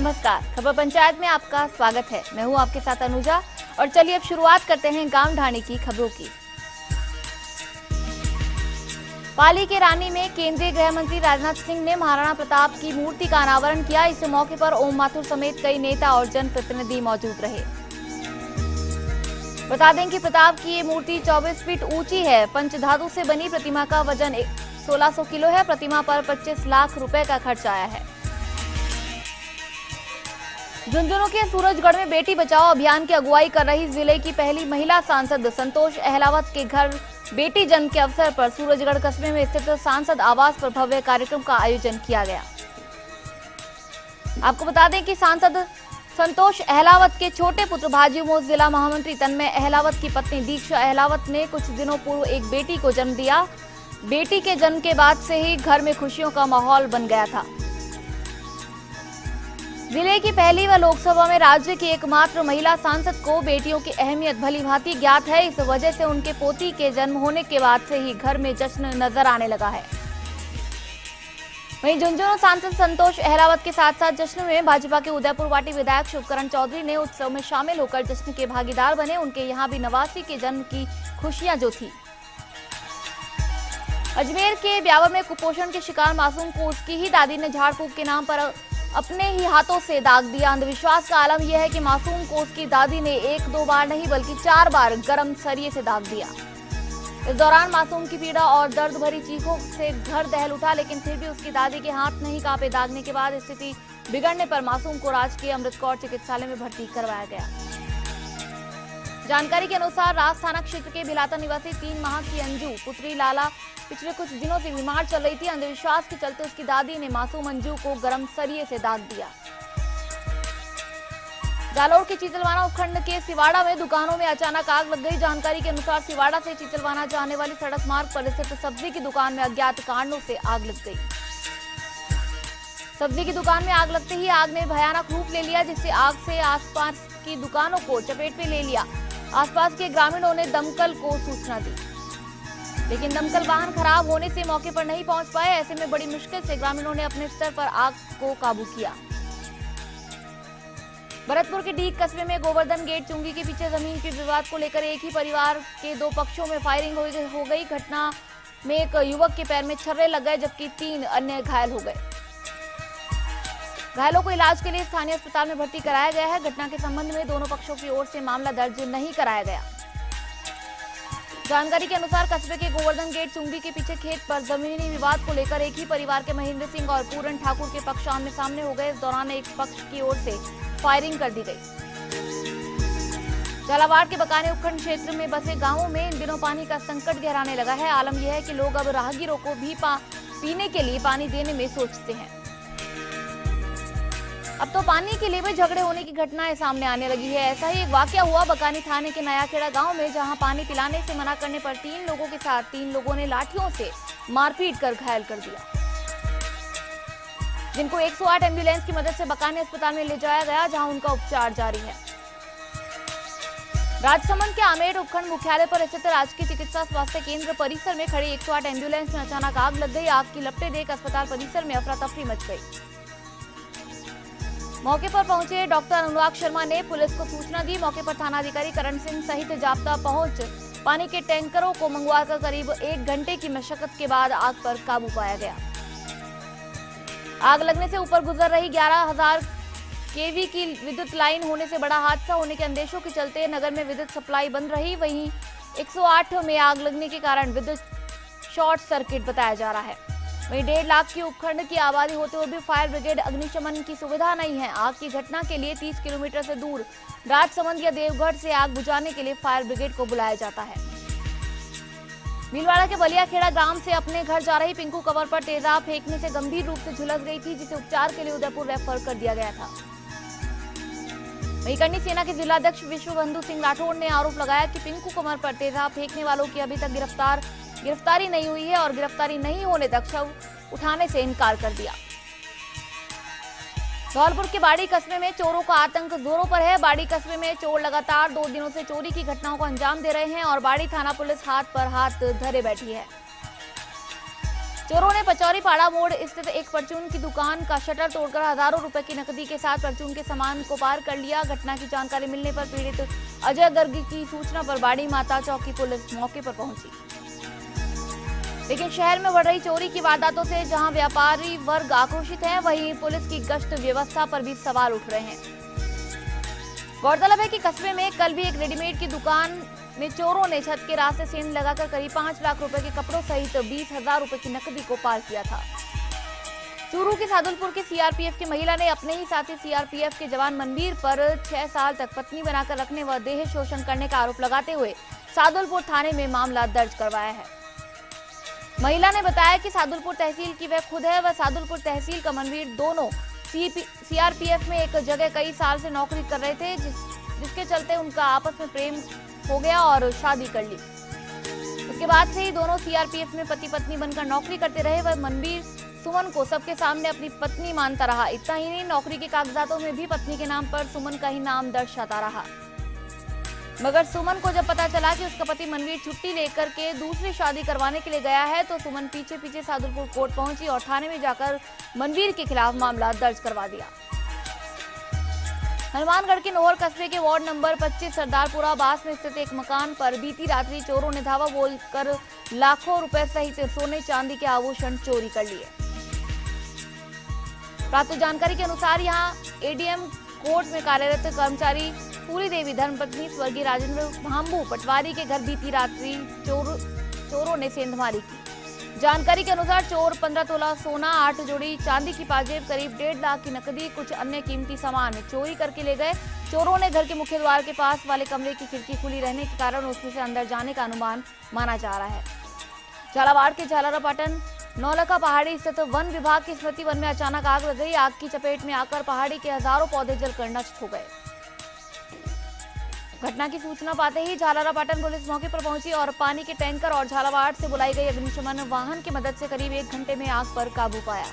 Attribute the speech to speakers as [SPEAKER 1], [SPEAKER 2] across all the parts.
[SPEAKER 1] नमस्कार, खबर पंचायत में आपका स्वागत है। मैं हूं आपके साथ अनुजा और चलिए अब शुरुआत करते हैं गांव ढाणी की खबरों की। पाली के रानी में केंद्रीय गृह मंत्री राजनाथ सिंह ने महाराणा प्रताप की मूर्ति का अनावरण किया। इस मौके पर ओम माथुर समेत कई नेता और जनप्रतिनिधि मौजूद रहे। बता दें कि प्रताप की ये मूर्ति 24 फीट ऊंची है। पंचधातु से बनी प्रतिमा का वजन 1600 किलो है। प्रतिमा पर 25 लाख रुपए का खर्च आया है। झुंझुनू के सूरजगढ़ में बेटी बचाओ अभियान की अगुवाई कर रही जिले की पहली महिला सांसद संतोष अहलावत के घर बेटी जन्म के अवसर पर सूरजगढ़ कस्बे में स्थित सांसद आवास पर भव्य कार्यक्रम का आयोजन किया गया। आपको बता दें कि सांसद संतोष अहलावत के छोटे पुत्र भाजयुमो जिला महामंत्री तन्मय अहलावत की पत्नी दीक्षा अहलावत ने कुछ दिनों पूर्व एक बेटी को जन्म दिया। बेटी के जन्म के बाद से ही घर में खुशियों का माहौल बन गया था। जिले की पहली व लोकसभा में राज्य की एकमात्र महिला सांसद को बेटियों की अहमियत भली भांति ज्ञात है। इस वजह से उनके पोती के जन्म होने के बाद से ही घर में जश्न नजर आने लगा है। वहीं झुंझुनू सांसद संतोष अहलावत के साथ साथ जश्न में भाजपा के उदयपुर वाटी विधायक शिवकरण चौधरी ने उत्सव में शामिल होकर जश्न के भागीदार बने। उनके यहाँ भी नवासी के जन्म की खुशियां जो थी। अजमेर के ब्यावर में कुपोषण के शिकार मासूम को उसकी ही दादी ने झाड़ फूक के नाम पर अपने ही हाथों से दाग दिया। अंधविश्वास का आलम यह है कि मासूम को उसकी दादी ने 1-2 बार नहीं बल्कि 4 बार गर्म सरिये से दाग दिया। इस दौरान मासूम की पीड़ा और दर्द भरी चीखों से घर दहल उठा, लेकिन फिर भी उसकी दादी के हाथ नहीं कांपे। दागने के बाद स्थिति बिगड़ने पर मासूम को राजकीय अमृत कौर चिकित्सालय में भर्ती करवाया गया। जानकारी के अनुसार राज थाना क्षेत्र के भिलाता निवासी 3 माह की अंजू पुत्री लाला पिछले कुछ दिनों से बीमार चल रही थी। अंधविश्वास के चलते उसकी दादी ने मासूम अंजू को गर्म सरिये से दाग दिया। जालौर के चीतलवाना उपखंड के सिवाड़ा में दुकानों में अचानक आग लग गई। जानकारी के अनुसार सिवाड़ा से चीतलवाना जाने वाली सड़क मार्ग पर स्थित सब्जी की दुकान में अज्ञात कारणों से आग लग गई। सब्जी की दुकान में आग लगते ही आग ने भयानक रूप ले लिया, जिससे आग से आसपास की दुकानों को चपेट में ले लिया। आसपास के ग्रामीणों ने दमकल को सूचना दी, लेकिन दमकल वाहन खराब होने से मौके पर नहीं पहुंच पाए। ऐसे में बड़ी मुश्किल से ग्रामीणों ने अपने स्तर पर आग को काबू किया। भरतपुर के डीग कस्बे में गोवर्धन गेट चुंगी के पीछे जमीन के विवाद को लेकर एक ही परिवार के 2 पक्षों में फायरिंग हो गई। घटना में एक युवक के पैर में छर्रे लग गए, जबकि 3 अन्य घायल हो गए। घायलों को इलाज के लिए स्थानीय अस्पताल में भर्ती कराया गया है। घटना के संबंध में दोनों पक्षों की ओर से मामला दर्ज नहीं कराया गया। जानकारी के अनुसार कस्बे के गोवर्धन गेट चुंगी के पीछे खेत पर जमीनी विवाद को लेकर एक ही परिवार के महेंद्र सिंह और पूरन ठाकुर के पक्ष आमने सामने हो गए। इस दौरान एक पक्ष की ओर से फायरिंग कर दी गई। झालावाड़ के बकाने उपखंड क्षेत्र में बसे गांवों में इन दिनों पानी का संकट गहराने लगा है। आलम यह है कि लोग अब राहगीरों को भी पीने के लिए पानी देने में सोचते हैं। अब तो पानी के लिए भी झगड़े होने की घटनाएं सामने आने लगी है। ऐसा ही एक वाकया हुआ बकानी थाने के नयाखेड़ा गांव में, जहां पानी पिलाने से मना करने पर 3 लोगों के साथ 3 लोगों ने लाठियों से मारपीट कर घायल कर दिया, जिनको 108 एम्बुलेंस की मदद से बकानी अस्पताल में ले जाया गया, जहां उनका उपचार जारी है। राजसमंद के आमेर उपखंड मुख्यालय पर स्थित राजकीय चिकित्सा स्वास्थ्य केंद्र परिसर में खड़ी 108 एम्बुलेंस में अचानक आग लग गई। आग की लपटें देख अस्पताल परिसर में अफरा तफरी मच गई। मौके पर पहुंचे डॉक्टर अनुराग शर्मा ने पुलिस को सूचना दी। मौके पर थानाधिकारी करण सिंह सहित जाब्ता पहुंच पानी के टैंकरों को मंगवाकर करीब 1 घंटे की मशक्कत के बाद आग पर काबू पाया गया। आग लगने से ऊपर गुजर रही 11,000 केवी की विद्युत लाइन होने से बड़ा हादसा होने के अंदेशों के चलते नगर में विद्युत सप्लाई बंद रही। वहीं 108 में आग लगने के कारण विद्युत शॉर्ट सर्किट बताया जा रहा है। वहीं 1.5 लाख की उपखंड की आबादी होते हुए भी फायर ब्रिगेड अग्निशमन की सुविधा नहीं है। आग की घटना के लिए 30 किलोमीटर से दूर राजसमंद या देवगढ़ से आग बुझाने के लिए फायर ब्रिगेड को बुलाया जाता है। भीलवाड़ा के बलियाखेड़ा ग्राम से अपने घर जा रही पिंकू कंवर पर तेजाब फेंकने से गंभीर रूप से झुलस गई थी, जिसे उपचार के लिए उदयपुर रेफर कर दिया गया था। वहीं करनी सेना के जिलाध्यक्ष विश्वबंधु सिंह राठौड़ ने आरोप लगाया कि पिंकू कंवर पर तेजाब फेंकने वालों की अभी तक गिरफ्तारी नहीं हुई है और गिरफ्तारी नहीं होने तक शव उठाने से इनकार कर दिया। धौलपुर के बाड़ी कस्बे में चोरों का आतंक जोरों पर है। बाड़ी कस्बे में चोर लगातार 2 दिनों से चोरी की घटनाओं को अंजाम दे रहे हैं और बाड़ी थाना पुलिस हाथ पर हाथ धरे बैठी है। चोरों ने पचौरी पाड़ा मोड़ स्थित एक परचून की दुकान का शटर तोड़कर हजारों रुपए की नकदी के साथ परचून के सामान को पार कर लिया। घटना की जानकारी मिलने पर पीड़ित अजय गर्ग की सूचना पर बाड़ी माता चौकी पुलिस मौके पर पहुंची। लेकिन शहर में बढ़ रही चोरी की वारदातों से जहां व्यापारी वर्ग आक्रोशित है, वहीं पुलिस की गश्त व्यवस्था पर भी सवाल उठ रहे हैं। गौरतलब है कि कस्बे में कल भी एक रेडीमेड की दुकान में चोरों ने छत के रास्ते सेंध लगाकर करीब 5 लाख रुपए के कपड़ों सहित 20,000 रुपए की नकदी को पार किया था। चूरू के सादुलपुर के सीआरपीएफ की महिला ने अपने ही साथी सीआरपीएफ के जवान मनवीर पर 6 साल तक पत्नी बनाकर रखने व देह शोषण करने का आरोप लगाते हुए सादुलपुर थाने में मामला दर्ज करवाया है। महिला ने बताया कि सादुलपुर तहसील की वह खुद है, वह सादुलपुर तहसील का मनवीर दोनों सीआरपीएफ में एक जगह कई साल से नौकरी कर रहे थे, जिसके चलते उनका आपस में प्रेम हो गया और शादी कर ली। उसके बाद से ही दोनों सीआरपीएफ में पति पत्नी बनकर नौकरी करते रहे। वह मनवीर सुमन को सबके सामने अपनी पत्नी मानता रहा। इतना ही नहीं, नौकरी के कागजातों में भी पत्नी के नाम पर सुमन का ही नाम दर्शाता रहा। मगर सुमन को जब पता चला कि उसका पति मनवीर छुट्टी लेकर के दूसरी शादी करवाने के लिए गया है, तो सुमन पीछे पीछे सादुलपुर कोर्ट पहुंची और थाने में जाकर मनवीर के खिलाफ मामला दर्ज करवा दिया। हनुमानगढ़ के नोहर कस्बे के वार्ड नंबर 25 सरदारपुरा बास में स्थित एक मकान पर बीती रात्रि चोरों ने धावा बोलकर लाखों रुपए सहित सोने चांदी के आभूषण चोरी कर लिए। प्राप्त जानकारी के अनुसार यहां एडीएम कोर्ट में कार्यरत कर्मचारी पूरी देवी धर्मपत्नी स्वर्गीय राजेंद्र भांबू पटवारी के घर बीती रात्रि चोरों ने सेंधमारी की। जानकारी के अनुसार चोर 15 तोला सोना, 8 जोड़ी चांदी की पाजेब, करीब 1.5 लाख की नकदी, कुछ अन्य कीमती सामान चोरी करके ले गए। चोरों ने घर के मुख्य द्वार के पास वाले कमरे की खिड़की खुली रहने के कारण उसमें से अंदर जाने का अनुमान माना जा रहा है। झालावाड़ के झालरापाटन नौलखा पहाड़ी स्थित वन विभाग की स्मृति वन में अचानक आग लग गई। आग की चपेट में आकर पहाड़ी के हजारों पौधे जलकर नष्ट हो गए। घटना की सूचना पाते ही झालरापाटन पुलिस मौके पर पहुंची और पानी के टैंकर और झालावाड़ से बुलाई गई अग्निशमन वाहन की मदद से करीब 1 घंटे में आग पर काबू पाया।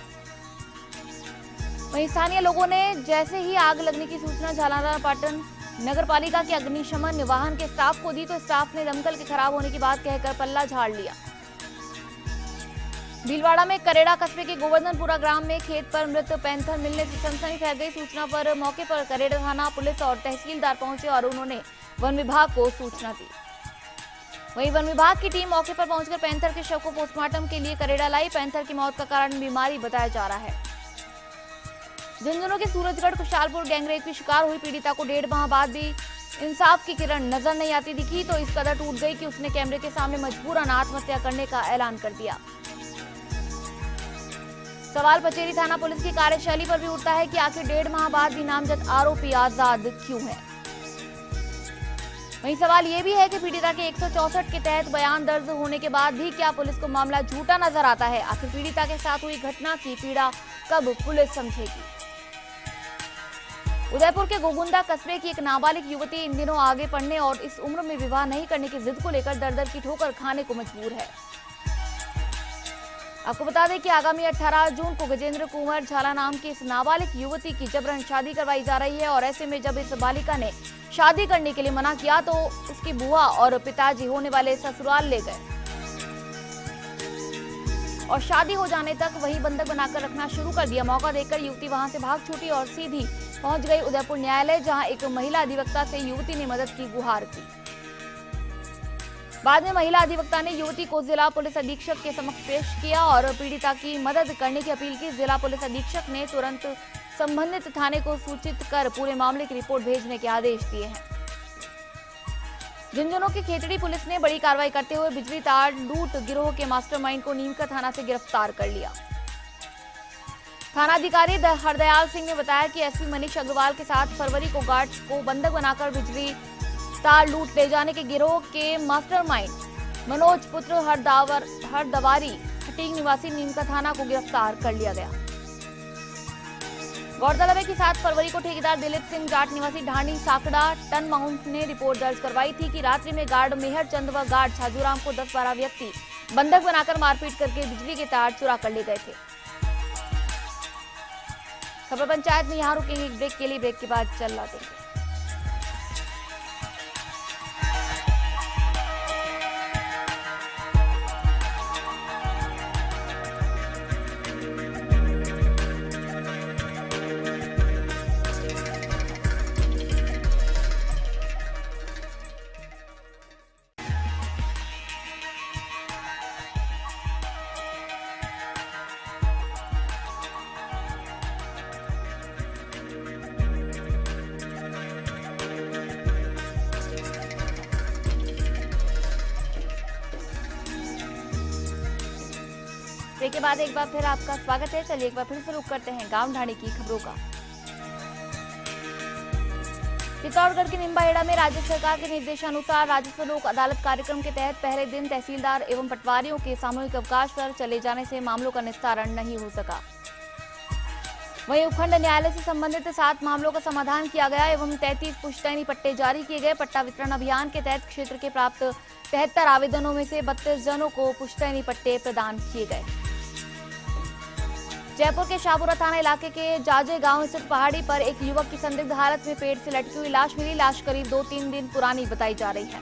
[SPEAKER 1] वहीं स्थानीय लोगों ने जैसे ही आग लगने की सूचना झालरापाटन नगरपालिका के अग्निशमन वाहन के स्टाफ को दी, तो स्टाफ ने दमकल के खराब होने की बात कहकर पल्ला झाड़ लिया। भीलवाड़ा में करेड़ा कस्बे के गोवर्धनपुरा ग्राम में खेत पर मृत पैंथर मिलने से सनसनी फैल गई। सूचना पर मौके पर करेड़ा थाना पुलिस और तहसीलदार पहुंचे और उन्होंने वन विभाग को सूचना दी। वहीं वन विभाग की टीम मौके पर पहुंचकर पैंथर के शव को पोस्टमार्टम के लिए करेड़ा लाई। पैंथर की मौत का कारण बीमारी बताया जा रहा है। झुंझुनू के सूरजगढ़ खुशहालपुर गैंगरेप की शिकार हुई पीड़िता को 1.5 माह बाद भी इंसाफ की किरण नजर नहीं आती दिखी, तो इस कदर टूट गई कि उसने कैमरे के सामने मजबूरन आत्महत्या करने का ऐलान कर दिया। सवाल पचेरी थाना पुलिस की कार्यशैली पर भी उठता है कि आखिर 1.5 माह बाद भी नामजद आरोपी आजाद क्यों है। वहीं सवाल ये भी है कि पीड़िता के 164 के तहत बयान दर्ज होने के बाद भी क्या पुलिस को मामला झूठा नजर आता है। आखिर पीड़िता के साथ हुई घटना की पीड़ा कब पुलिस समझेगी। उदयपुर के गोगुंदा कस्बे की एक नाबालिग युवती इन दिनों आगे पढ़ने और इस उम्र में विवाह नहीं करने की जिद को लेकर दर दर की ठोकर खाने को मजबूर है। आपको बता दें कि आगामी 18 जून को गजेंद्र कुंवर झाला नाम की इस नाबालिग युवती की जबरन शादी करवाई जा रही है और ऐसे में जब इस बालिका ने शादी करने के लिए मना किया, तो उसकी बुआ और पिताजी होने वाले ससुराल ले गए और शादी हो जाने तक वही बंधक बनाकर रखना शुरू कर दिया। मौका देखकर युवती वहां से भाग छूटी और सीधी पहुंच गई उदयपुर न्यायालय, जहां एक महिला अधिवक्ता से युवती ने मदद की गुहार की। बाद में महिला अधिवक्ता ने युवती को जिला पुलिस अधीक्षक के समक्ष पेश किया और पीड़िता की मदद करने की अपील की। जिला पुलिस अधीक्षक ने तुरंत संबंधित थाने को सूचित कर पूरे मामले की रिपोर्ट भेजने के आदेश दिए हैं। झुंझुनू की खेतड़ी पुलिस ने बड़ी कार्रवाई करते हुए बिजली तार लूट गिरोह के मास्टरमाइंड को नीमका थाना से गिरफ्तार कर लिया। थानाधिकारी हरदयाल सिंह ने बताया कि एसपी मनीष अग्रवाल के साथ फरवरी को गार्ड को बंधक बनाकर बिजली तार लूट ले जाने के गिरोह के मास्टरमाइंड मनोज पुत्र हरदवारी हटीक निवासी नीमका थाना को गिरफ्तार कर लिया गया। गौरतलब है कि 7 फरवरी को ठेकेदार दिलीप सिंह जाट निवासी ढाणी साकड़ा टन माउंट ने रिपोर्ट दर्ज करवाई थी कि रात्रि में गार्ड मेहर चंद व गार्ड छाजूराम को 10-12 व्यक्ति बंधक बनाकर मारपीट करके बिजली के तार चुरा कर ले गए थे। खबर पंचायत में यहाँ रुकेंगे एक ब्रेक के लिए, ब्रेक के बाद चल रहा देंगे। ब्रेक के बाद एक बार फिर आपका स्वागत है। चलिए एक बार फिर से रुक करते हैं गांव ढाणी की खबरों का। चित्तौड़गढ़ के निम्बाहेड़ा में राज्य सरकार के निर्देशानुसार राजस्व लोक अदालत कार्यक्रम के तहत पहले दिन तहसीलदार एवं पटवारियों के सामूहिक अवकाश पर चले जाने से मामलों का निस्तारण नहीं हो सका। वहीं उपखंड न्यायालय से संबंधित 7 मामलों का समाधान किया गया एवं 33 पुश्तैनी पट्टे जारी किए गए। पट्टा वितरण अभियान के तहत क्षेत्र के प्राप्त 73 आवेदनों में से 32 जनों को पुश्तैनी पट्टे प्रदान किए गए। जयपुर के शाहपुरा थाना इलाके के जाजे गांव स्थित पहाड़ी पर एक युवक की संदिग्ध हालत में पेड़ से लटकी हुई लाश मिली। लाश करीब 2-3 दिन पुरानी बताई जा रही है।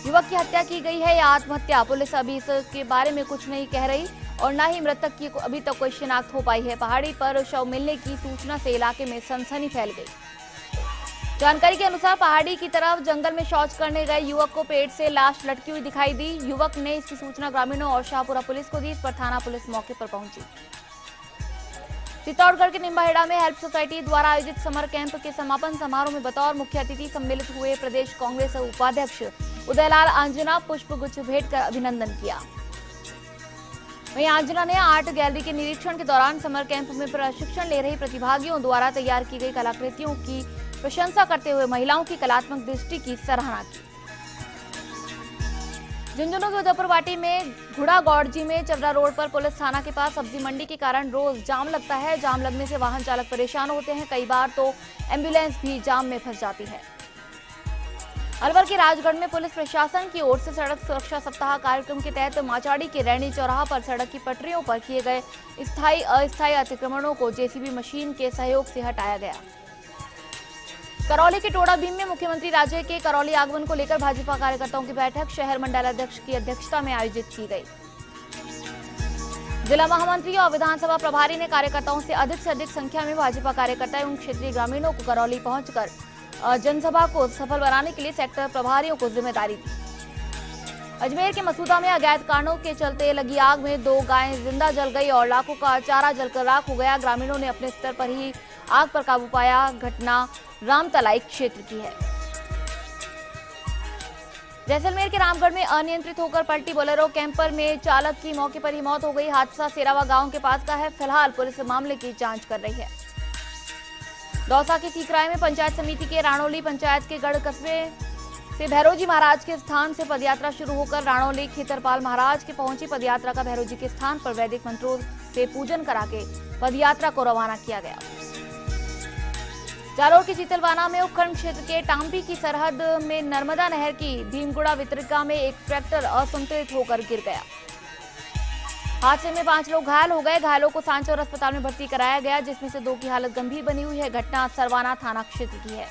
[SPEAKER 1] युवक की हत्या की गई है या आत्महत्या, पुलिस अभी इसके बारे में कुछ नहीं कह रही और न ही मृतक की अभी तक कोई शिनाख्त हो पाई है। पहाड़ी पर शव मिलने की सूचना से इलाके में सनसनी फैल गई। जानकारी के अनुसार पहाड़ी की तरफ जंगल में शौच करने गए युवक को पेड़ से लाश लटकी हुई दिखाई दी। युवक ने इसकी सूचना ग्रामीणों और शाहपुरा पुलिस को दी। इस पर थाना पुलिस मौके पर पहुंची। चित्तौड़गढ़ के निम्बाहेड़ा में हेल्प सोसाइटी द्वारा आयोजित समर कैंप के समापन समारोह में बतौर मुख्य अतिथि सम्मिलित हुए प्रदेश कांग्रेस उपाध्यक्ष उदयलाल आंजना पुष्प गुच्छ भेंट कर अभिनंदन किया। वहीं आंजना ने आर्ट गैलरी के निरीक्षण के दौरान समर कैंप में प्रशिक्षण ले रही प्रतिभागियों द्वारा तैयार की गई कलाकृतियों की प्रशंसा करते हुए महिलाओं की कलात्मक दृष्टि की सराहना की। झुंझुनू के उदयपुर वाटी में घुड़ागौड़जी में चवरा रोड पर पुलिस थाना के पास सब्जी मंडी के कारण रोज जाम लगता है। जाम लगने से वाहन चालक परेशान होते हैं। कई बार तो एम्बुलेंस भी जाम में फंस जाती है। अलवर के राजगढ़ में पुलिस प्रशासन की ओर से सड़क सुरक्षा सप्ताह कार्यक्रम के तहत माचाड़ी के रैनी चौराहा पर सड़क की पटरियों पर किए गए स्थायी अस्थायी अतिक्रमणों को जेसीबी मशीन के सहयोग से हटाया गया। करौली के टोड़ा भीम में मुख्यमंत्री राज्य के करौली आगमन को लेकर भाजपा कार्यकर्ताओं की बैठक शहर मंडल अध्यक्ष की अध्यक्षता में आयोजित की गई। जिला महामंत्री और विधानसभा प्रभारी ने कार्यकर्ताओं से अधिक संख्या में भाजपा कार्यकर्ता एवं क्षेत्रीय ग्रामीणों को करौली पहुंचकर जनसभा को सफल बनाने के लिए सेक्टर प्रभारियों को जिम्मेदारी दी। अजमेर के मसूदा में अज्ञात कारणों के चलते लगी आग में 2 गायें जिंदा जल गई और लाखों का चारा जलकर राख हो गया। ग्रामीणों ने अपने स्तर पर ही आग पर काबू पाया। घटना रामतलाई क्षेत्र की है। जैसलमेर के रामगढ़ में अनियंत्रित होकर पलटी बोलेरो कैंपर में चालक की मौके पर ही मौत हो गई। हादसा सेरावा गांव के पास का है। फिलहाल पुलिस मामले की जांच कर रही है। दौसा के सीकराय में पंचायत समिति के राणौली पंचायत के गढ़ कस्बे से भैरोजी महाराज के स्थान से पदयात्रा शुरू होकर राणौली खेतरपाल महाराज के पहुंची। पदयात्रा का भैरोजी के स्थान पर वैदिक मंत्रों से पूजन करा के पदयात्रा को रवाना किया गया। जालोर के चीतलवाना में उपखंड क्षेत्र के टांपी की सरहद में नर्मदा नहर की भीमगुड़ा वितरिका में एक ट्रैक्टर असंतुलित होकर गिर गया। हादसे में 5 लोग घायल हो गए। घायलों को सांचौर अस्पताल में भर्ती कराया गया, जिसमें से 2 की हालत गंभीर बनी हुई है। घटना सरवाना थाना क्षेत्र की है।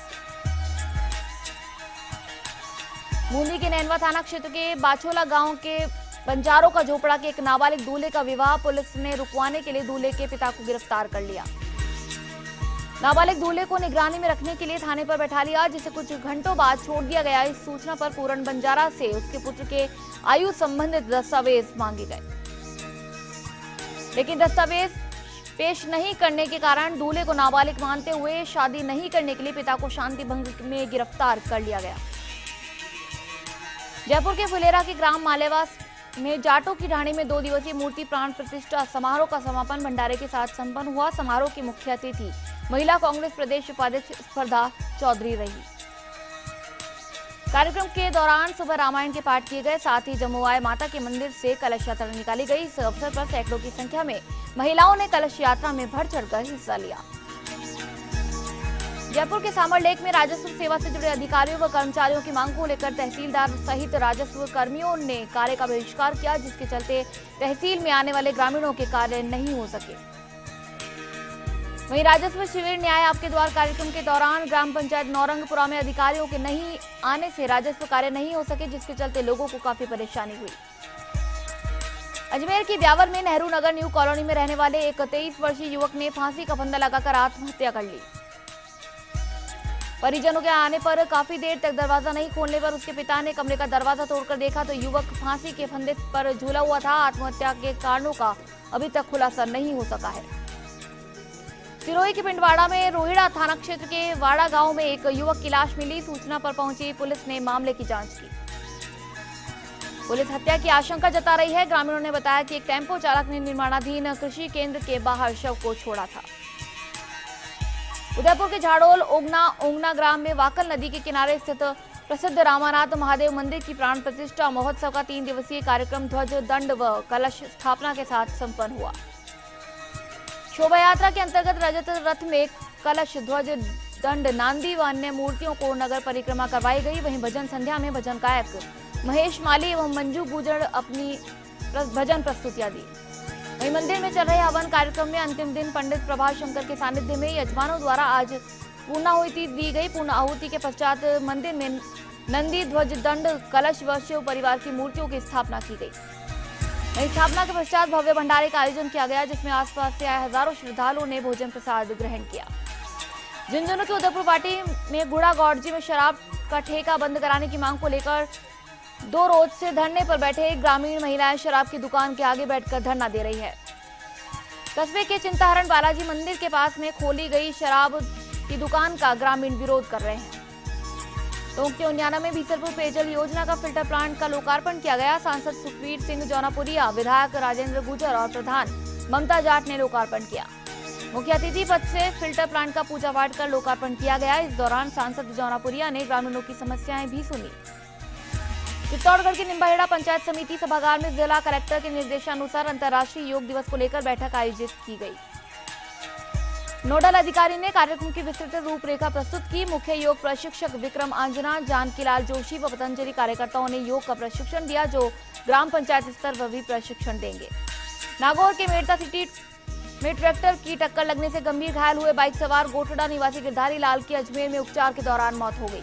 [SPEAKER 1] बूंदी के नैनवा थाना क्षेत्र के बाछोला गांव के बंजारों का झोपड़ा के एक नाबालिग दूल्हे का विवाह पुलिस ने रुकवाने के लिए दूल्हे के पिता को गिरफ्तार कर लिया। नाबालिग दूल्हे को निगरानी में रखने के लिए थाने पर बैठा लिया, जिसे कुछ घंटों बाद छोड़ दिया गया। इस सूचना पर पूरन बंजारा से उसके पुत्र के आयु संबंधित दस्तावेज मांगे गए, लेकिन दस्तावेज पेश नहीं करने के कारण दूल्हे को नाबालिग मानते हुए शादी नहीं करने के लिए पिता को शांति भंग में गिरफ्तार कर लिया गया। जयपुर के फुलेरा के ग्राम मालेवास में जाटों की ढाणी में 2 दिवसीय मूर्ति प्राण प्रतिष्ठा समारोह का समापन भंडारे के साथ संपन्न हुआ। समारोह की मुख्य अतिथि महिला कांग्रेस प्रदेश उपाध्यक्ष स्पर्धा चौधरी रही। कार्यक्रम के दौरान सुबह रामायण के पाठ किए गए, साथ ही जमुआए माता के मंदिर से कलश यात्रा निकाली गई। इस अवसर पर सैकड़ों की संख्या में महिलाओं ने कलश यात्रा में बढ़ चढ़कर हिस्सा लिया। जयपुर के सामर लेक में राजस्व सेवा से जुड़े अधिकारियों व कर्मचारियों की मांग को लेकर तहसीलदार सहित राजस्व कर्मियों ने कार्य का बहिष्कार किया, जिसके चलते तहसील में आने वाले ग्रामीणों के कार्य नहीं हो सके। वहीं राजस्व शिविर न्याय आपके द्वार कार्यक्रम के दौरान ग्राम पंचायत नौरंगपुरा में अधिकारियों के नहीं आने से राजस्व कार्य नहीं हो सके, जिसके चलते लोगों को काफी परेशानी हुई। अजमेर की ब्यावर में नेहरू नगर न्यू कॉलोनी में रहने वाले एक 23 वर्षीय युवक ने फांसी का फंदा लगाकर आत्महत्या कर ली। परिजनों के आने पर काफी देर तक दरवाजा नहीं खोलने पर उसके पिता ने कमरे का दरवाजा तोड़कर देखा तो युवक फांसी के फंदे पर झूला हुआ था। आत्महत्या के कारणों का अभी तक खुलासा नहीं हो सका है। सिरोही के पिंडवाड़ा में रोहिड़ा थाना क्षेत्र के वाड़ा गांव में एक युवक की लाश मिली। सूचना पर पहुंची पुलिस ने मामले की जांच की। पुलिस हत्या की आशंका जता रही है। ग्रामीणों ने बताया कि एक टेम्पो चालक ने निर्माणाधीन कृषि केंद्र के बाहर शव को छोड़ा था। उदयपुर के झाड़ोल ओंगना ग्राम में वाकल नदी के किनारे स्थित प्रसिद्ध रामानाथ महादेव मंदिर की प्राण प्रतिष्ठा महोत्सव का 3 दिवसीय कार्यक्रम ध्वज दंड व कलश स्थापना के साथ संपन्न हुआ। शोभा यात्रा के अंतर्गत रजत रथ में कलश ध्वज दंड नांदी व अन्य मूर्तियों को नगर परिक्रमा करवाई गई। वहीं भजन संध्या में भजन गायक महेश माली एवं मंजू गुजर अपनी भजन प्रस्तुतियां दी। वहीं मंदिर में चल रहे हवन कार्यक्रम में अंतिम दिन पंडित प्रभात शंकर के सानिध्य में यजमानों द्वारा आज पूर्णाहुति दी गई। पूर्ण आहुति के पश्चात मंदिर में नंदी ध्वज दंड कलश व शिव परिवार की मूर्तियों की स्थापना की गई। वहीं स्थापना के पश्चात भव्य भंडारे का आयोजन किया गया, जिसमें आसपास से आए हजारों श्रद्धालुओं ने भोजन प्रसाद ग्रहण किया। झुंझुनू के उदयपुर पार्टी में गुड़ा गौड़जी में शराब का ठेका बंद कराने की मांग को लेकर 2 रोज से धरने पर बैठे ग्रामीण महिलाएं शराब की दुकान के आगे बैठकर धरना दे रही है। कस्बे के चिंताहरण बालाजी मंदिर के पास में खोली गई शराब की दुकान का ग्रामीण विरोध कर रहे हैं। टोंक के उन्याना में बीसलपुर पेयजल योजना का फिल्टर प्लांट का लोकार्पण किया गया। सांसद सुखवीर सिंह जौनापुरिया, विधायक राजेंद्र गुजर और प्रधान ममता जाट ने लोकार्पण किया। मुख्य अतिथि पद से फिल्टर प्लांट का पूजा पाठ कर लोकार्पण किया गया। इस दौरान सांसद जौनापुरिया ने ग्रामीणों की समस्याएं भी सुनी। चित्तौड़गढ़ के निम्बाहेड़ा पंचायत समिति सभागार में जिला कलेक्टर के निर्देशानुसार अंतर्राष्ट्रीय योग दिवस को लेकर बैठक आयोजित की गई। नोडल अधिकारी ने कार्यक्रम की विस्तृत रूपरेखा प्रस्तुत की। मुख्य योग प्रशिक्षक विक्रम आंजना, जानकीलाल जोशी व पतंजलि कार्यकर्ताओं ने योग का प्रशिक्षण दिया, जो ग्राम पंचायत स्तर पर भी प्रशिक्षण देंगे। नागौर के मेड़ता सिटी में ट्रैक्टर की टक्कर लगने से गंभीर घायल हुए बाइक सवार गोठड़ा निवासी गिरधारी लाल की अजमेर में उपचार के दौरान मौत हो गई।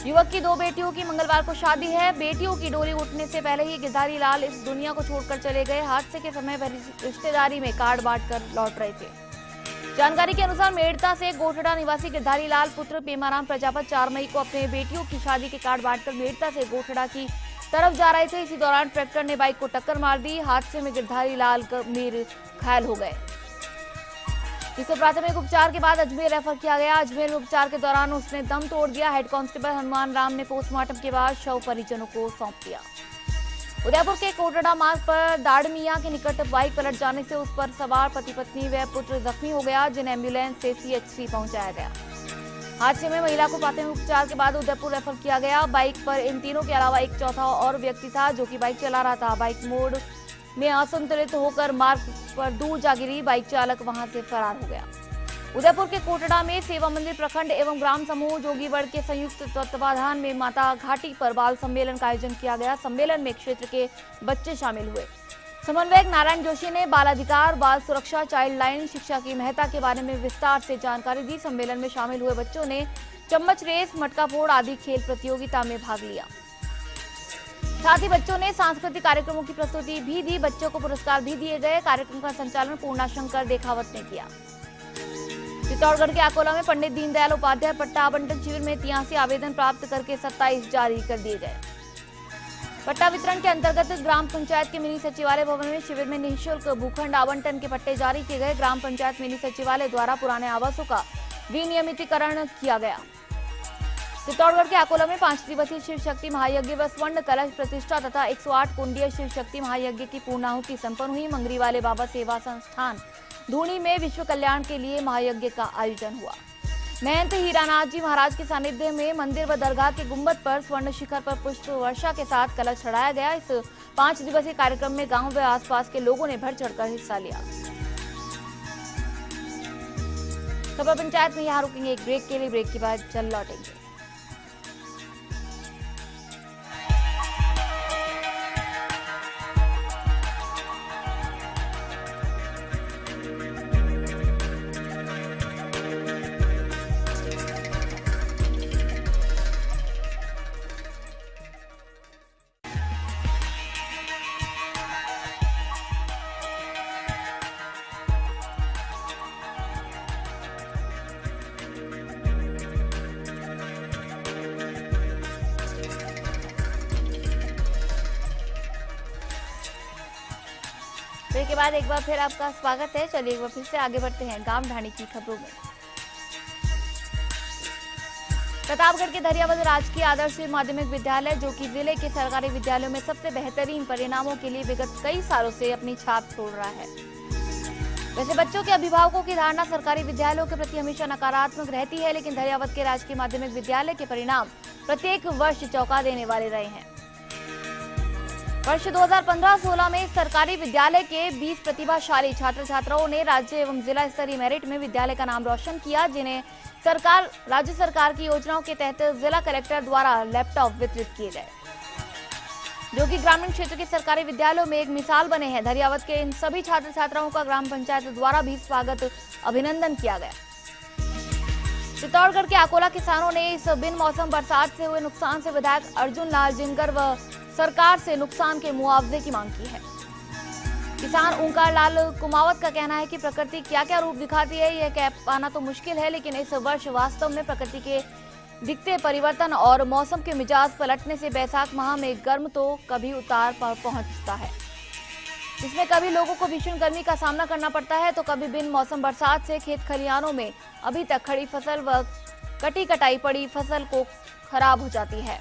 [SPEAKER 1] युवक की 2 बेटियों की मंगलवार को शादी है। बेटियों की डोली उठने से पहले ही गिरधारी लाल इस दुनिया को छोड़कर चले गए। हादसे के समय वह रिश्तेदारी में कार्ड बांटकर लौट रहे थे। जानकारी के अनुसार मेड़ता से गोठड़ा निवासी गिरधारी लाल पुत्र पेमाराम प्रजापत 4 मई को अपने बेटियों की शादी के कार्ड बांटकर मेड़ता से गोठड़ा की तरफ जा रहे थे। इसी दौरान ट्रैक्टर ने बाइक को टक्कर मार दी। हादसे में गिरधारी लाल गंभीर घायल हो गए, जिसे प्राथमिक उपचार के बाद अजमेर रेफर किया गया। अजमेर में उपचार के दौरान उसने दम तोड़ दिया। हेड कांस्टेबल हनुमान राम ने पोस्टमार्टम के बाद शव परिजनों को सौंप दिया। उदयपुर के कोटड़ा मार्ग पर दाड़मिया के निकट बाइक पलट जाने से उस पर सवार पति पत्नी व पुत्र जख्मी हो गया, जिन्हें एम्बुलेंस से CHC पहुंचाया गया। हादसे में महिला को प्राथमिक उपचार के बाद उदयपुर रेफर किया गया। बाइक पर इन तीनों के अलावा एक चौथा और व्यक्ति था, जो कि बाइक चला रहा था। बाइक मोड़ में असंतुलित होकर मार्ग पर दूर जा गिरी। बाइक चालक वहां से फरार हो गया। उदयपुर के कोटड़ा में सेवा मंदिर प्रखंड एवं ग्राम समूह जोगीगढ़ के संयुक्त तत्वाधान में माता घाटी पर बाल सम्मेलन का आयोजन किया गया। सम्मेलन में क्षेत्र के बच्चे शामिल हुए। समन्वयक नारायण जोशी ने बाल अधिकार, बाल सुरक्षा, चाइल्ड लाइन शिक्षा की महत्ता के बारे में विस्तार से जानकारी दी। सम्मेलन में शामिल हुए बच्चों ने चम्मच रेस, मटका फोड़ आदि खेल प्रतियोगिता में भाग लिया। साथ ही बच्चों ने सांस्कृतिक कार्यक्रमों की प्रस्तुति भी दी। बच्चों को पुरस्कार भी दिए गए। कार्यक्रम का संचालन पूर्णाशंकर देखावत ने किया। चित्तौड़गढ़ के अकोला में पंडित दीनदयाल उपाध्याय पट्टा आवंटन शिविर में 83 आवेदन प्राप्त करके 27 जारी कर दिए गए। पट्टा वितरण के अंतर्गत ग्राम पंचायत के मिनी सचिवालय भवन में शिविर में निःशुल्क भूखंड आवंटन के पट्टे जारी किए गए। ग्राम पंचायत मिनी सचिवालय द्वारा पुराने आवासों का विनियमितीकरण किया गया। चित्तौड़गढ़ के अकोला में 5 दिवसीय शिव शक्ति महायज्ञ व स्वर्ण कलश प्रतिष्ठा तथा 108 कुंडीय शिव शक्ति महायज्ञ की पूर्णाहुति संपन्न हुई। मंगरी वाले बाबा सेवा संस्थान धूनी में विश्व कल्याण के लिए महायज्ञ का आयोजन हुआ। महंत हीरानाथ जी महाराज के सानिध्य में मंदिर व दरगाह के गुंबद पर स्वर्ण शिखर पर पुष्प वर्षा के साथ कलश चढ़ाया गया। इस 5 दिवसीय कार्यक्रम में गांव व आसपास के लोगों ने बढ़ चढ़कर हिस्सा लिया। खबर पंचायत में यहाँ रुकेंगे एक ब्रेक के लिए। ब्रेक के बाद जल्द लौटेंगे। ब्रेक के बाद एक बार फिर आपका स्वागत है। चलिए एक बार फिर से आगे बढ़ते हैं गांव ढाणी की खबरों में। प्रतापगढ़ के दरियावद राजकीय आदर्श माध्यमिक विद्यालय, जो कि जिले के सरकारी विद्यालयों में सबसे बेहतरीन परिणामों के लिए विगत कई सालों से अपनी छाप छोड़ रहा है। वैसे बच्चों के अभिभावकों की धारणा सरकारी विद्यालयों के प्रति हमेशा नकारात्मक रहती है, लेकिन दरियावद के राजकीय माध्यमिक विद्यालय के परिणाम प्रत्येक वर्ष चौंका देने वाले रहे हैं। वर्ष 2015-16 में सरकारी विद्यालय के 20 प्रतिभाशाली छात्र छात्राओं ने राज्य एवं जिला स्तरीय मेरिट में विद्यालय का नाम रोशन किया, जिन्हें राज्य सरकार की योजनाओं के तहत जिला कलेक्टर द्वारा लैपटॉप वितरित किए गए, जो कि ग्रामीण क्षेत्र के सरकारी विद्यालयों में एक मिसाल बने हैं। दरियावद के इन सभी छात्र छात्राओं का ग्राम पंचायत द्वारा भी स्वागत अभिनंदन किया गया। चित्तौड़गढ़ के अकोला किसानों ने इस बिन मौसम बरसात से हुए नुकसान से विधायक अर्जुन लाल जिनकर व सरकार से नुकसान के मुआवजे की मांग की है। किसान ओंकार लाल कुमावत का कहना है कि प्रकृति क्या क्या रूप दिखाती है यह कह पाना तो मुश्किल है, लेकिन इस वर्ष वास्तव में प्रकृति के दिखते परिवर्तन और मौसम के मिजाज पलटने से बैसाख माह में गर्म तो कभी उतार पर पहुंचता है, जिसमें कभी लोगों को भीषण गर्मी का सामना करना पड़ता है तो कभी बिन मौसम बरसात से खेत खलिहानों में अभी तक खड़ी फसल व कटी कटाई पड़ी फसल को खराब हो जाती है।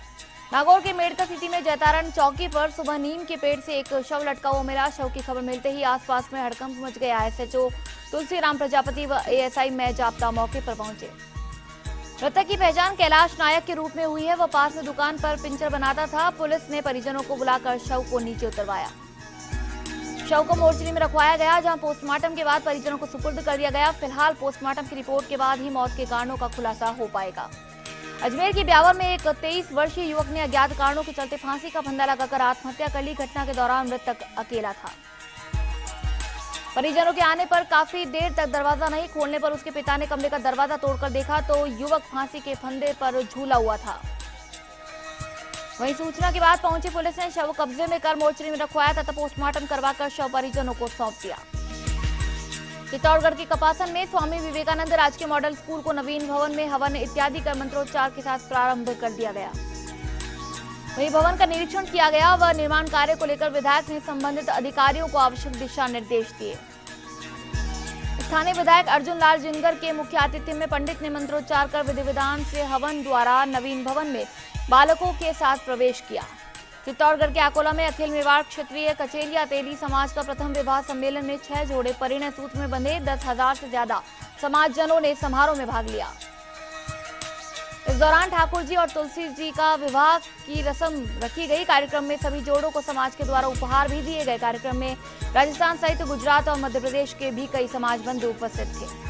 [SPEAKER 1] नागौर के मेडका सिटी में जयतारण चौकी पर सुबह नीम के पेड़ से एक शव लटका हुआ मिला। शव की खबर मिलते ही आसपास में हड़कंप मच गया। एसएचओ तुलसीराम प्रजापति व एएसआई में जाप्ता मौके पर पहुंचे। मृतक की पहचान कैलाश नायक के रूप में हुई है। वह पास में दुकान पर पिंचर बनाता था। पुलिस ने परिजनों को बुलाकर शव को नीचे उतरवाया। शव को मोर्चरी में रखवाया गया, जहां पोस्टमार्टम के बाद परिजनों को सुपुर्द कर दिया गया। फिलहाल पोस्टमार्टम की रिपोर्ट के बाद ही मौत के कारणों का खुलासा हो पाएगा। अजमेर के ब्यावर में एक 23 वर्षीय युवक ने अज्ञात कारणों के चलते फांसी का फंदा लगाकर आत्महत्या कर ली। घटना के दौरान मृतक अकेला था। परिजनों के आने पर काफी देर तक दरवाजा नहीं खोलने पर उसके पिता ने कमरे का दरवाजा तोड़कर देखा तो युवक फांसी के फंदे पर झूला हुआ था। वहीं सूचना के बाद पहुंची पुलिस ने शव कब्जे में कर मोर्चरी में रखवाया तथा पोस्टमार्टम करवाकर शव परिजनों को सौंप दिया। चित्तौड़गढ़ के कपासन में स्वामी विवेकानंद राजकीय मॉडल स्कूल को नवीन भवन में हवन इत्यादि कर मंत्रोच्चार के साथ प्रारंभ कर दिया गया। वहीं भवन का निरीक्षण किया गया व निर्माण कार्य को लेकर विधायक ने संबंधित अधिकारियों को आवश्यक दिशा निर्देश दिए। स्थानीय विधायक अर्जुन लाल जिनगर के मुख्य आतिथ्य में पंडित ने मंत्रोच्चार कर विधि विधान से हवन द्वारा नवीन भवन में बालकों के साथ प्रवेश किया। चित्तौड़गढ़ के अकोला में अखिल मेवाड़ क्षेत्रीय कचेरिया तेली समाज का प्रथम विवाह सम्मेलन में 6 जोड़े परिणय सूत्र में बंधे 10,000 से ज्यादा समाजजनों ने समारोह में भाग लिया। इस दौरान ठाकुर जी और तुलसी जी का विवाह की रस्म रखी गई। कार्यक्रम में सभी जोड़ों को समाज के द्वारा उपहार भी दिए गए। कार्यक्रम में राजस्थान सहित गुजरात और मध्य प्रदेश के भी कई समाज बंधु उपस्थित थे।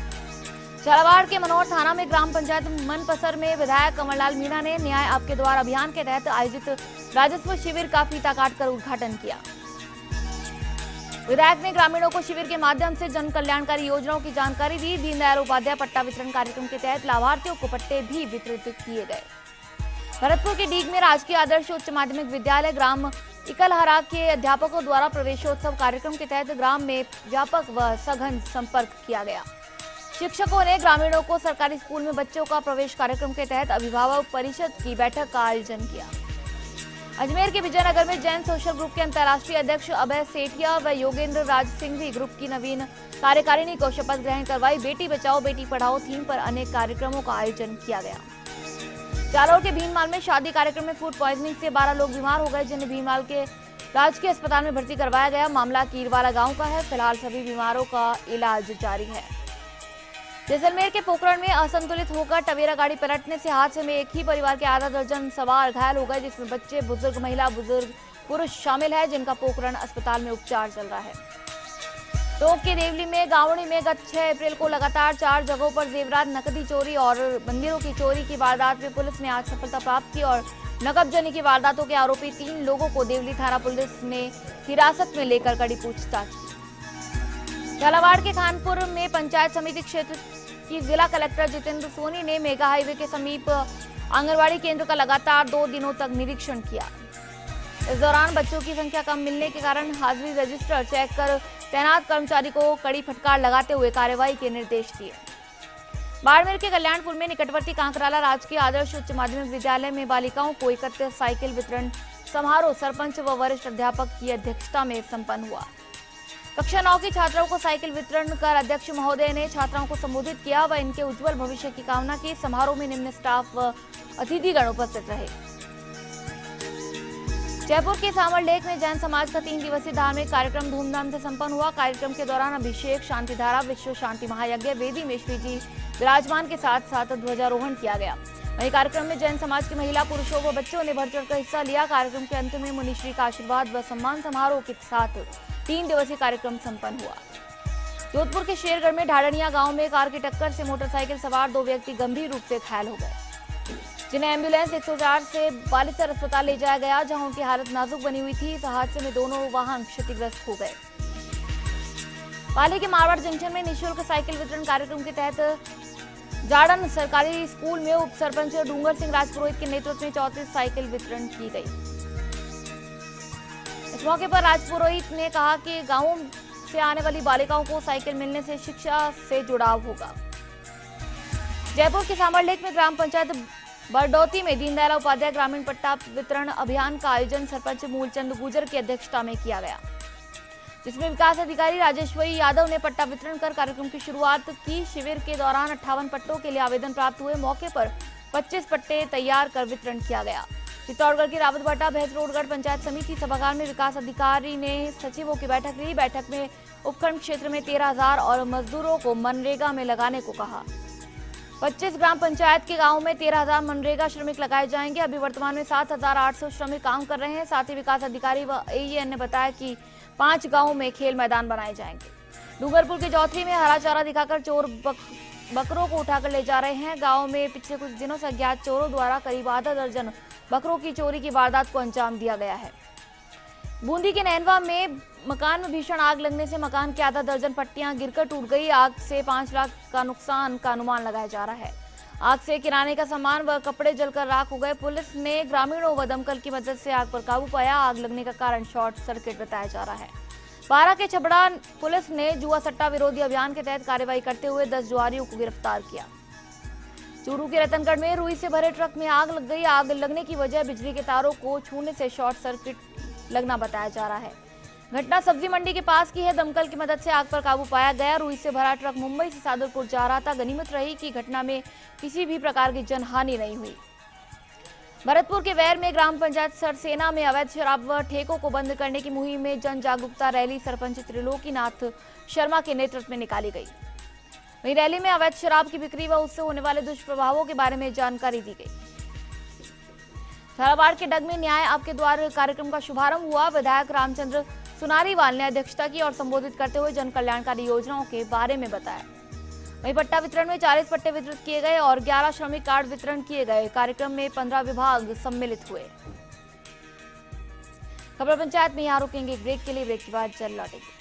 [SPEAKER 1] झालावाड़ के मनोहर थाना में ग्राम पंचायत मनपसर में विधायक कमललाल मीणा ने न्याय आपके द्वार अभियान के तहत आयोजित राजस्व शिविर का फीता काटकर उद्घाटन किया। विधायक ने ग्रामीणों को शिविर के माध्यम से जन कल्याणकारी योजनाओं की जानकारी दी। दीनदयाल उपाध्याय पट्टा वितरण कार्यक्रम के तहत लाभार्थियों को पट्टे भी वितरित किए गए। भरतपुर के डीग में राजकीय आदर्श उच्च माध्यमिक विद्यालय ग्राम इकलहरा के अध्यापकों द्वारा प्रवेशोत्सव कार्यक्रम के तहत ग्राम में व्यापक व सघन संपर्क किया गया। शिक्षकों ने ग्रामीणों को सरकारी स्कूल में बच्चों का प्रवेश कार्यक्रम के तहत अभिभावक परिषद की बैठक का आयोजन किया। अजमेर के विजयनगर में जैन सोशल ग्रुप के अंतर्राष्ट्रीय अध्यक्ष अभय सेठिया व योगेंद्र राज सिंह भी ग्रुप की नवीन कार्यकारिणी को शपथ ग्रहण करवाई। बेटी बचाओ बेटी पढ़ाओ थीम पर अनेक कार्यक्रमों का आयोजन किया गया। जालौर के भीनमाल में शादी कार्यक्रम में फूड पॉइजनिंग से 12 लोग बीमार हो गए, जिन्हें भीनमाल के राजकीय अस्पताल में भर्ती करवाया गया। मामला कीरवाला गाँव का है। फिलहाल सभी बीमारों का इलाज जारी है। जैसलमेर के पोखरण में असंतुलित होकर टवेरा गाड़ी पलटने से हादसे में एक ही परिवार के आधा दर्जन सवार घायल हो गए, जिसमें बच्चे, बुजुर्ग, महिला, बुजुर्ग, पुरुष शामिल है, जिनका पोखरण अस्पताल में उपचार चल रहा है। टोंक के देवली में गावड़ी में गत 6 अप्रैल को लगातार 4 जगहों पर जेवरात, नकदी चोरी और मंदिरों की चोरी की वारदात में पुलिस ने आज सफलता प्राप्त की और नकबजनी की वारदातों के आरोपी 3 लोगों को देवली थाना पुलिस ने हिरासत में लेकर कड़ी पूछताछ की। झालावाड़ के खानपुर में पंचायत समिति क्षेत्र की जिला कलेक्टर जितेंद्र सोनी ने मेगा हाईवे के समीप आंगनवाड़ी केंद्र का लगातार 2 दिनों तक निरीक्षण किया। इस दौरान बच्चों की संख्या कम मिलने के कारण हाजिरी रजिस्टर चेक कर तैनात कर्मचारी को कड़ी फटकार लगाते हुए कार्रवाई के निर्देश दिए। बाड़मेर के कल्याणपुर में निकटवर्ती कांकराला राजकीय आदर्श उच्च माध्यमिक विद्यालय में बालिकाओं को 31 साइकिल वितरण समारोह सरपंच व वरिष्ठ अध्यापक की अध्यक्षता में संपन्न हुआ। कक्षा 9 की छात्राओं को साइकिल वितरण कर अध्यक्ष महोदय ने छात्राओं को संबोधित किया व इनके उज्जवल भविष्य की कामना की। समारोह में निम्न स्टाफ व अतिथिगण उपस्थित रहे। जयपुर के सामर लेक में जैन समाज का 3 दिवसीय धार्मिक कार्यक्रम धूमधाम से संपन्न हुआ। कार्यक्रम के दौरान अभिषेक, शांतिधारा, विश्व शांति महायज्ञ, वेदी में श्री जी विराजमान के साथ साथ ध्वजारोहण किया गया। वहीं कार्यक्रम में जैन समाज की महिला, पुरुषों व बच्चों ने बढ़ चढ़कर हिस्सा लिया। कार्यक्रम के अंत में मुनिश्री का आशीर्वाद व सम्मान समारोह के साथ 3 दिवसीय कार्यक्रम संपन्न हुआ। जोधपुर के शेरगढ़ में ढाडनिया गांव में कार की टक्कर से मोटरसाइकिल सवार 2 व्यक्ति गंभीर रूप से घायल हो गए, जिन्हें एम्बुलेंस 104 से बालिसर अस्पताल ले जाया गया, जहां उनकी हालत नाजुक बनी हुई थी। इस हादसे में दोनों वाहन क्षतिग्रस्त हो गए। पाली के मारवाड़ जंक्शन में निःशुल्क साइकिल वितरण कार्यक्रम के तहत जाड़न सरकारी स्कूल में उप सरपंच डूंगर सिंह राजपुरोहित के नेतृत्व में 34 साइकिल वितरण की गई। इस मौके पर राजपुरोहित ने कहा कि गांवों से आने वाली बालिकाओं को साइकिल मिलने से शिक्षा से जुड़ाव होगा। जयपुर के सामर लेक में ग्राम पंचायत बरडौती में दीनदयाल उपाध्याय ग्रामीण पट्टा वितरण अभियान का आयोजन सरपंच मूलचंद गुजर की अध्यक्षता में किया गया, जिसमें विकास अधिकारी राजेश्वरी यादव ने पट्टा वितरण कर कार्यक्रम की शुरुआत की। शिविर के दौरान 58 पट्टों के लिए आवेदन प्राप्त हुए। मौके पर 25 पट्टे तैयार कर वितरण किया गया। चित्तौड़गढ़ की रावतबाटा भैंसरोडगढ़ पंचायत समिति सभागार में विकास अधिकारी ने सचिवों की बैठक ली। बैठक में उपखंड क्षेत्र में 13,000 और मजदूरों को मनरेगा में लगाने को कहा। 25 ग्राम पंचायत के गांवों में 13,000 मनरेगा श्रमिक लगाए जाएंगे। अभी वर्तमान में 7,800 श्रमिक काम कर रहे हैं। साथ ही विकास अधिकारी व एईएन ने बताया कि 5 गांवों में खेल मैदान बनाए जाएंगे। डूंगरपुर के चौथरी में हरा चारा दिखाकर चोर बकरों को उठाकर ले जा रहे हैं। गांव में पिछले कुछ दिनों से अज्ञात चोरों द्वारा करीब आधा दर्जन बकरों की चोरी की वारदात को अंजाम दिया गया है। बूंदी के नैनवा में मकान में भीषण आग लगने से मकान की आधा दर्जन पट्टियां गिरकर टूट गई। आग से 5 लाख का नुकसान का अनुमान लगाया जा रहा है। आग से किराने का सामान व कपड़े जलकर राख हो गए। पुलिस ने ग्रामीणों व दमकल की मदद से आग पर काबू पाया। आग लगने का कारण शॉर्ट सर्किट बताया जा रहा है। बारा के छबड़ा पुलिस ने जुआ सट्टा विरोधी अभियान के तहत कार्रवाई करते हुए 10 जुआरियों को गिरफ्तार किया। चूरू के रतनगढ़ में रुई से भरे ट्रक में आग लग गई। आग लगने की वजह बिजली के तारों को छूने से शॉर्ट सर्किट लगना बताया जा रहा है। घटना सब्जी मंडी के पास की है। दमकल की मदद से आग पर काबू पाया गया। रुई से भरा ट्रक मुंबई से सादुलपुर जा रहा था। गनीमत रही कि घटना में किसी भी प्रकार की जनहानि नहीं हुई। भरतपुर के वैर में ग्राम पंचायत सरसेना में अवैध शराब व ठेकों को बंद करने की मुहिम में जन जागरूकता रैली सरपंच त्रिलोकीनाथ शर्मा के नेतृत्व में निकाली गई। वहीं रैली में अवैध शराब की बिक्री व उससे होने वाले दुष्प्रभावों के बारे में जानकारी दी गई। झालावाड़ के डग में न्याय आपके द्वार कार्यक्रम का शुभारंभ हुआ। विधायक रामचंद्र सुनारीवाल ने अध्यक्षता की और संबोधित करते हुए जन कल्याणकारी योजनाओं के बारे में बताया। वहीं पट्टा वितरण में 40 पट्टे वितरित किए गए और 11 श्रमिक कार्ड वितरण किए गए। कार्यक्रम में 15 विभाग सम्मिलित हुए। खबर पंचायत में यहाँ रुकेंगे ब्रेक के लिए। ब्रेक के बाद जल्द लौटेंगे।